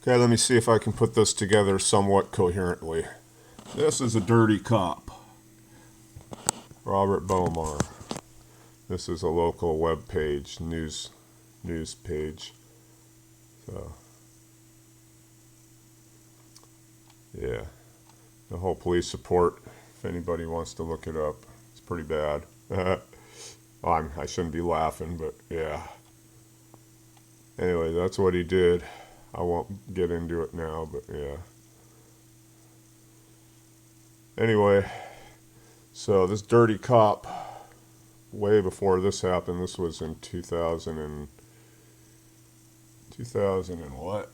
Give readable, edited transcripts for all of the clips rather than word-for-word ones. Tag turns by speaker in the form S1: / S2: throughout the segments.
S1: Okay, let me see if I can put this together somewhat coherently. This is a dirty cop, Robert Bomar. This is a local web page, news page. So, yeah, the whole police report. If anybody wants to look it up, it's pretty bad. I shouldn't be laughing, but yeah. Anyway, that's what he did. I won't get into it now, but yeah. Anyway, so this dirty cop, way before this happened, this was in 2000 and what?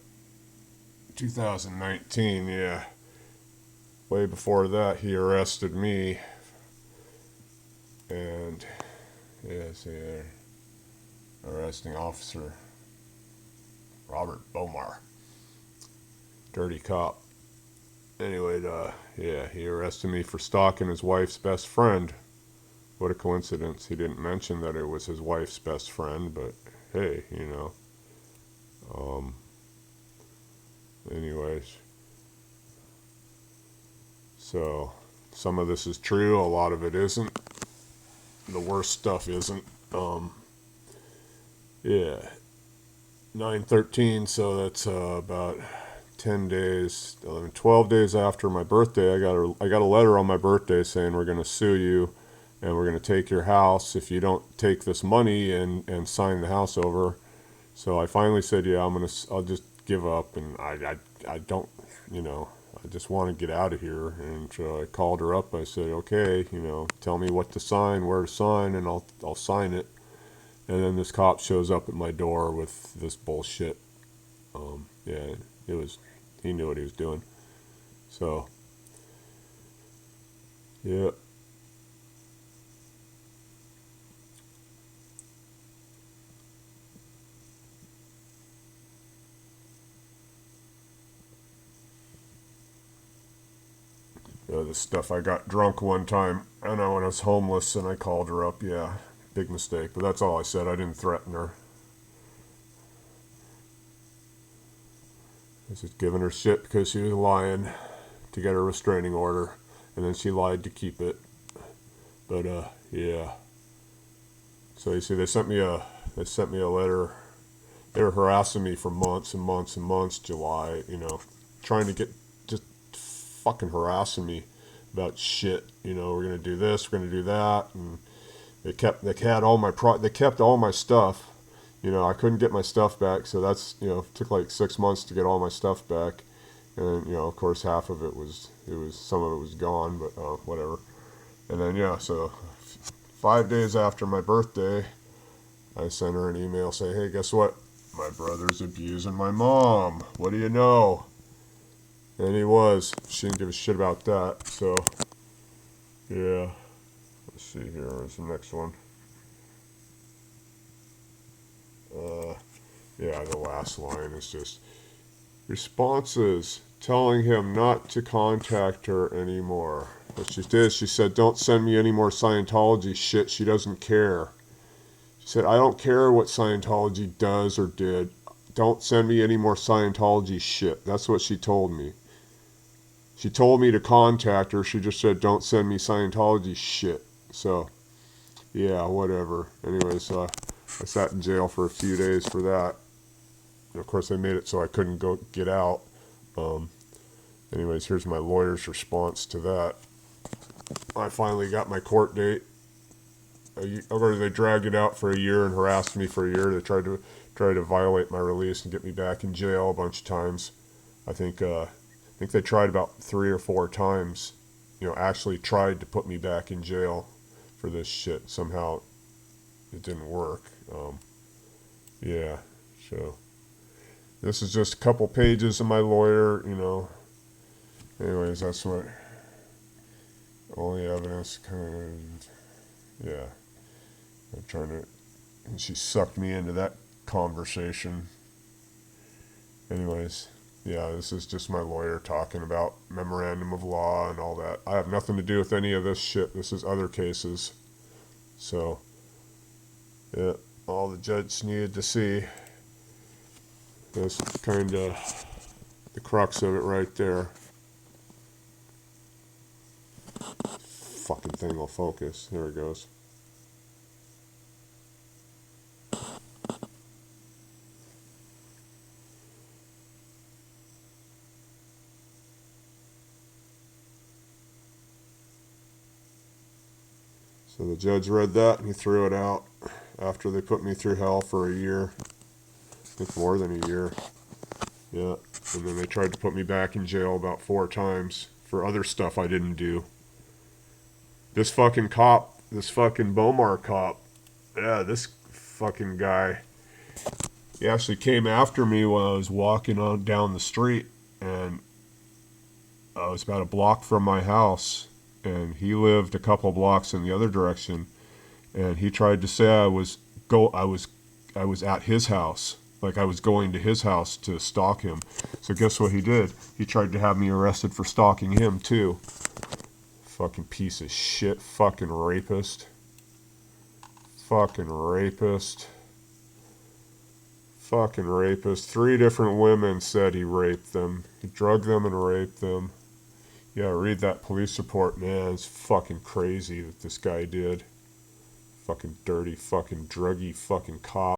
S1: 2019, yeah. Way before that, he arrested me. And, yeah, see there. Arresting officer Robert Bomar. Dirty cop. Anyway, yeah, he arrested me for stalking his wife's best friend. What a coincidence. He didn't mention that it was his wife's best friend, but hey, you know. Anyways. So, some of this is true, a lot of it isn't. The worst stuff isn't. Yeah. 9/13, so that's about 10 days, 11, 12 days after my birthday. I got a letter on my birthday saying we're going to sue you and we're going to take your house if you don't take this money and sign the house over. So I finally said, yeah, I'll just give up, and I don't, you know, I just want to get out of here. And so I called her up. I said, okay, you know, tell me what to sign, where to sign, and I'll sign it. And then this cop shows up at my door with this bullshit. Yeah, he knew what he was doing. So, yeah. The stuff, I got drunk one time, and when I was homeless, and I called her up, yeah, big mistake, but that's all I said. I didn't threaten her. I was just giving her shit because she was lying to get a restraining order, and then she lied to keep it. But yeah. So you see, they sent me a letter. They were harassing me for months and months and months. July, you know, trying to get, just fucking harassing me about shit. You know, we're gonna do this, we're gonna do that, and they kept all my stuff. You know, I couldn't get my stuff back, so that's, you know, took like 6 months to get all my stuff back. And, you know, of course, half of some of it was gone, but whatever. And then, yeah, so 5 days after my birthday, I sent her an email saying, hey, guess what? My brother's abusing my mom. What do you know? And he was. She didn't give a shit about that, so, yeah. Let's see here, where's the next one? Yeah, the last line is just responses telling him not to contact her anymore. What she did, she said, don't send me any more Scientology shit. She doesn't care. She said, I don't care what Scientology does or did. Don't send me any more Scientology shit. That's what she told me. She told me to contact her. She just said, don't send me Scientology shit. So, yeah, whatever. Anyway, so I sat in jail for a few days for that. And of course, they made it so I couldn't go get out. Anyways, here's my lawyer's response to that. I finally got my court date. They dragged it out for a year and harassed me for a year. They tried to violate my release and get me back in jail a bunch of times. I think they tried about 3 or 4 times. You know, actually tried to put me back in jail for this shit. Somehow, it didn't work. Yeah, so this is just a couple pages of my lawyer, you know. Anyways, that's what, only evidence, kind of, yeah. I'm trying to, and she sucked me into that conversation. Anyways, yeah, this is just my lawyer talking about memorandum of law and all that. I have nothing to do with any of this shit. This is other cases. So, yeah, all the judge needed to see this kind of the crux of it right there. Fucking thing will focus. There it goes. So the judge read that and he threw it out after they put me through hell for a year. I think more than a year. Yeah. And then they tried to put me back in jail about 4 times for other stuff I didn't do. This fucking cop, this fucking Bomar cop, yeah, this fucking guy, he actually came after me when I was walking on down the street, and I was about a block from my house, and he lived a couple blocks in the other direction, and he tried to say I was at his house, like I was going to his house to stalk him. So guess what he did? He tried to have me arrested for stalking him too. Fucking piece of shit. Fucking rapist. Fucking rapist. Fucking rapist. 3 different women said he raped them. He drugged them and raped them. Yeah, read that police report, man. It's fucking crazy that this guy did. Fucking dirty, fucking druggy fucking cop.